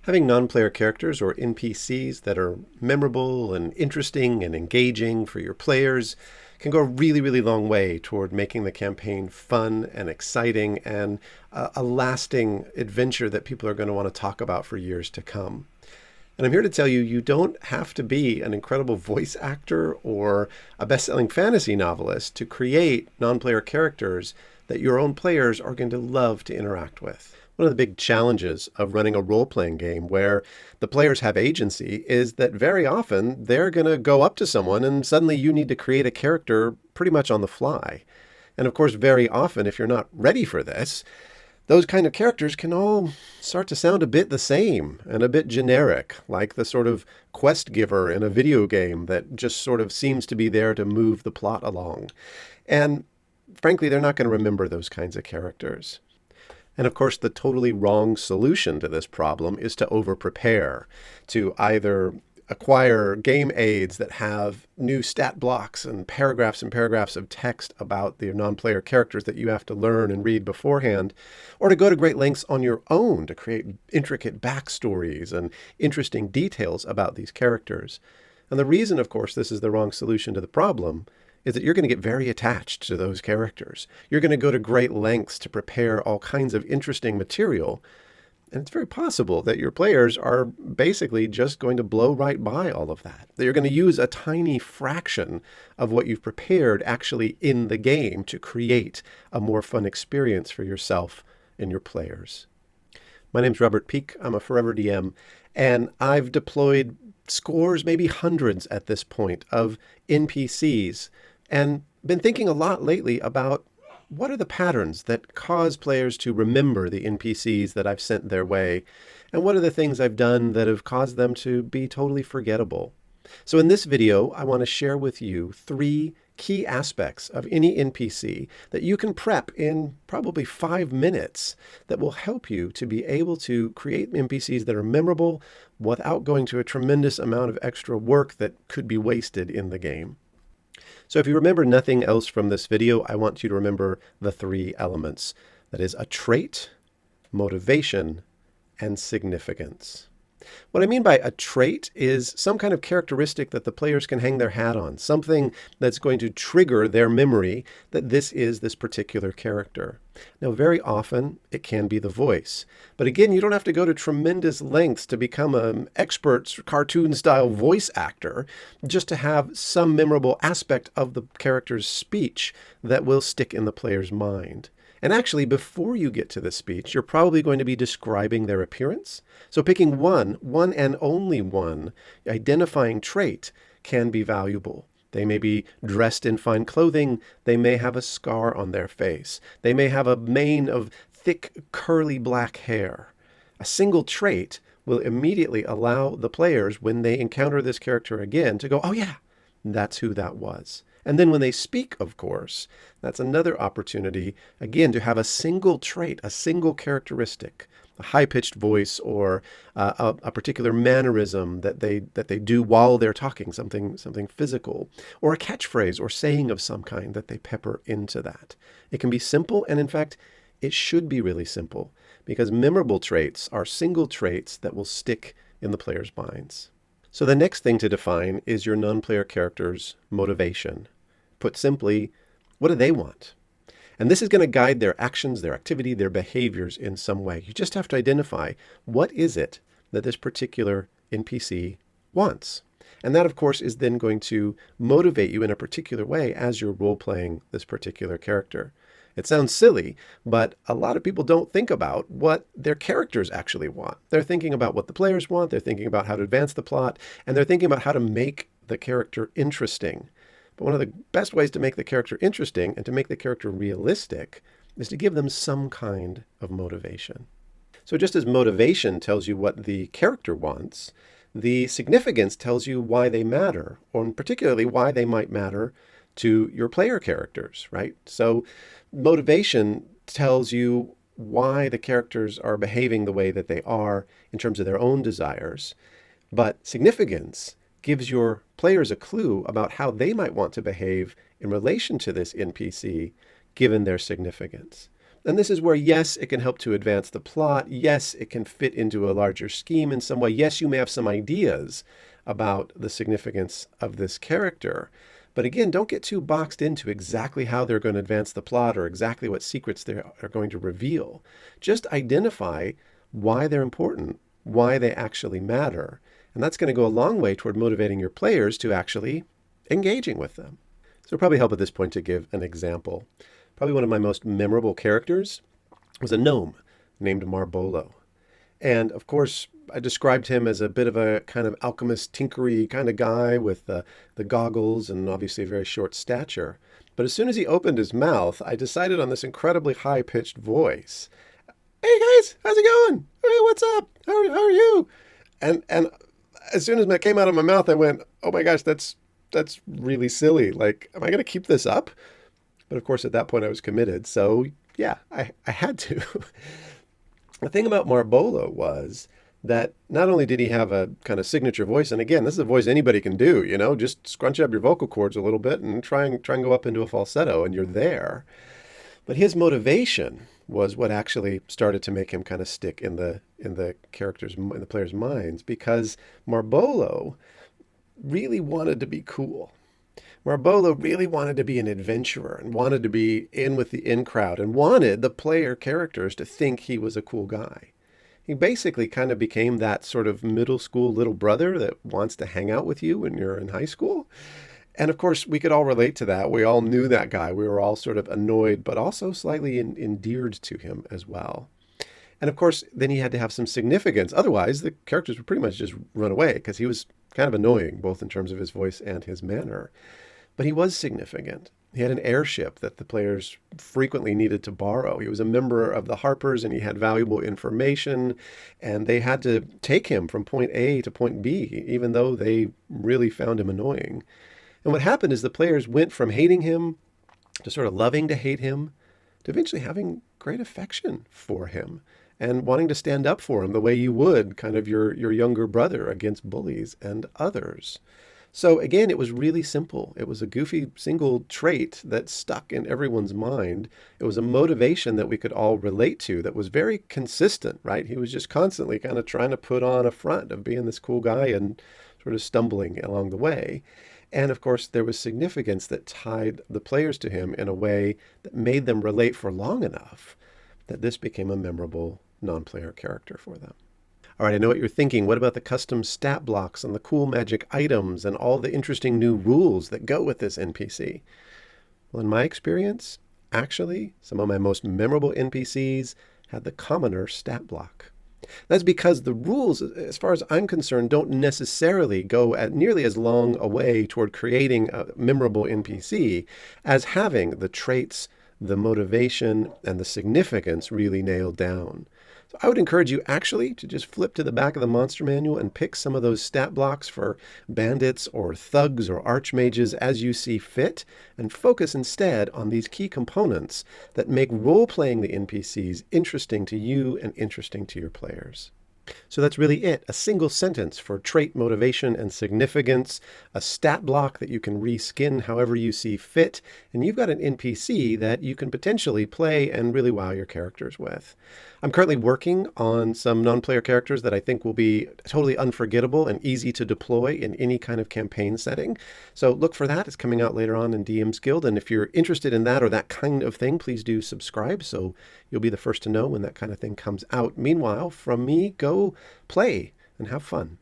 Having non-player characters or NPCs that are memorable and interesting and engaging for your players can go a really, really long way toward making the campaign fun and exciting and a lasting adventure that people are going to want to talk about for years to come. And I'm here to tell you, you don't have to be an incredible voice actor or a best-selling fantasy novelist to create non-player characters that your own players are going to love to interact with. One of the big challenges of running a role-playing game where the players have agency is that very often they're going to go up to someone and suddenly you need to create a character pretty much on the fly. And of course, very often, if you're not ready for this, those kind of characters can all start to sound a bit the same and a bit generic, like the sort of quest giver in a video game that just sort of seems to be there to move the plot along. And frankly, they're not going to remember those kinds of characters. And of course, the totally wrong solution to this problem is to over-prepare, to either acquire game aids that have new stat blocks and paragraphs of text about the non-player characters that you have to learn and read beforehand, or to go to great lengths on your own to create intricate backstories and interesting details about these characters. And the reason, of course, this is the wrong solution to the problem is that you're going to get very attached to those characters. You're going to go to great lengths to prepare all kinds of interesting material. And it's very possible that your players are basically just going to blow right by all of that. That you're going to use a tiny fraction of what you've prepared actually in the game to create a more fun experience for yourself and your players. My name's Robert Peak. I'm a Forever DM, and I've deployed scores, maybe hundreds at this point, of NPCs, and been thinking a lot lately about what are the patterns that cause players to remember the NPCs that I've sent their way, and what are the things I've done that have caused them to be totally forgettable. So in this video, I want to share with you 3 key aspects of any NPC that you can prep in probably 5 minutes that will help you to be able to create NPCs that are memorable without going to a tremendous amount of extra work that could be wasted in the game. So if you remember nothing else from this video, I want you to remember the 3 elements. That is a trait, motivation, and significance. What I mean by a trait is some kind of characteristic that the players can hang their hat on, something that's going to trigger their memory that this is this particular character. Now, very often it can be the voice. But again, you don't have to go to tremendous lengths to become an expert cartoon-style voice actor just to have some memorable aspect of the character's speech that will stick in the player's mind. And actually, before you get to the speech, you're probably going to be describing their appearance. So picking one and only one identifying trait can be valuable. They may be dressed in fine clothing. They may have a scar on their face. They may have a mane of thick, curly black hair. A single trait will immediately allow the players, when they encounter this character again, to go, oh yeah, that's who that was. And then when they speak, of course, that's another opportunity, again, to have a single trait, a single characteristic, a high-pitched voice or a particular mannerism that they do while they're talking, something physical, or a catchphrase or saying of some kind that they pepper into that. It can be simple, and in fact, it should be really simple, because memorable traits are single traits that will stick in the players' minds. So the next thing to define is your non-player character's motivation. Put simply, what do they want? And this is going to guide their actions, their activity, their behaviors in some way. You just have to identify what is it that this particular NPC wants. And that, of course, is then going to motivate you in a particular way as you're role-playing this particular character. It sounds silly, but a lot of people don't think about what their characters actually want. They're thinking about what the players want, they're thinking about how to advance the plot, and they're thinking about how to make the character interesting. But one of the best ways to make the character interesting and to make the character realistic is to give them some kind of motivation. So just as motivation tells you what the character wants, the significance tells you why they matter, or particularly why they might matter to your player characters, right? So motivation tells you why the characters are behaving the way that they are in terms of their own desires. But significance gives your players a clue about how they might want to behave in relation to this NPC, given their significance. And this is where, yes, it can help to advance the plot. Yes, it can fit into a larger scheme in some way. Yes, you may have some ideas about the significance of this character. But again, don't get too boxed into exactly how they're going to advance the plot or exactly what secrets they are going to reveal. Just identify why they're important, why they actually matter. And that's going to go a long way toward motivating your players to actually engaging with them. So it'll probably help at this point to give an example. Probably one of my most memorable characters was a gnome named Marbolo. And of course, I described him as a bit of a kind of alchemist, tinkery kind of guy with the goggles and obviously a very short stature. But as soon as he opened his mouth, I decided on this incredibly high-pitched voice. Hey guys, how's it going? Hey, what's up? How are you? And as soon as it came out of my mouth, I went, oh my gosh, that's really silly. Like, am I going to keep this up? But of course, at that point, I was committed. So yeah, I had to. The thing about Marbolo was that not only did he have a kind of signature voice, and again, this is a voice anybody can do, just scrunch up your vocal cords a little bit and try and go up into a falsetto and you're there. But his motivation was what actually started to make him kind of stick in the players' minds, because Marbolo really wanted to be cool. Marbolo really wanted to be an adventurer and wanted to be in with the in crowd and wanted the player characters to think he was a cool guy. He basically kind of became that sort of middle school little brother that wants to hang out with you when you're in high school. And of course, we could all relate to that. We all knew that guy. We were all sort of annoyed, but also slightly endeared to him as well. And of course, then he had to have some significance. Otherwise, the characters would pretty much just run away because he was kind of annoying, both in terms of his voice and his manner. But he was significant. He had an airship that the players frequently needed to borrow. He was a member of the Harpers and he had valuable information, and they had to take him from point A to point B, even though they really found him annoying. And what happened is the players went from hating him to sort of loving to hate him to eventually having great affection for him and wanting to stand up for him the way you would kind of your younger brother against bullies and others. So again, it was really simple. It was a goofy single trait that stuck in everyone's mind. It was a motivation that we could all relate to that was very consistent, right? He was just constantly kind of trying to put on a front of being this cool guy and sort of stumbling along the way. And of course, there was significance that tied the players to him in a way that made them relate for long enough that this became a memorable non-player character for them. All right, I know what you're thinking. What about the custom stat blocks and the cool magic items and all the interesting new rules that go with this NPC? Well, in my experience, actually, some of my most memorable NPCs had the commoner stat block. That's because the rules, as far as I'm concerned, don't necessarily go at nearly as long a way toward creating a memorable NPC as having the traits, the motivation, and the significance really nailed down. So I would encourage you actually to just flip to the back of the monster manual and pick some of those stat blocks for bandits or thugs or archmages as you see fit, and focus instead on these key components that make role-playing the NPCs interesting to you and interesting to your players. So that's really it. A single sentence for trait, motivation, and significance, a stat block that you can reskin however you see fit, and you've got an NPC that you can potentially play and really wow your characters with. I'm currently working on some non-player characters that I think will be totally unforgettable and easy to deploy in any kind of campaign setting. So look for that. It's coming out later on in DM's Guild. And if you're interested in that or that kind of thing, please do subscribe so you'll be the first to know when that kind of thing comes out. Meanwhile, from me, go play and have fun.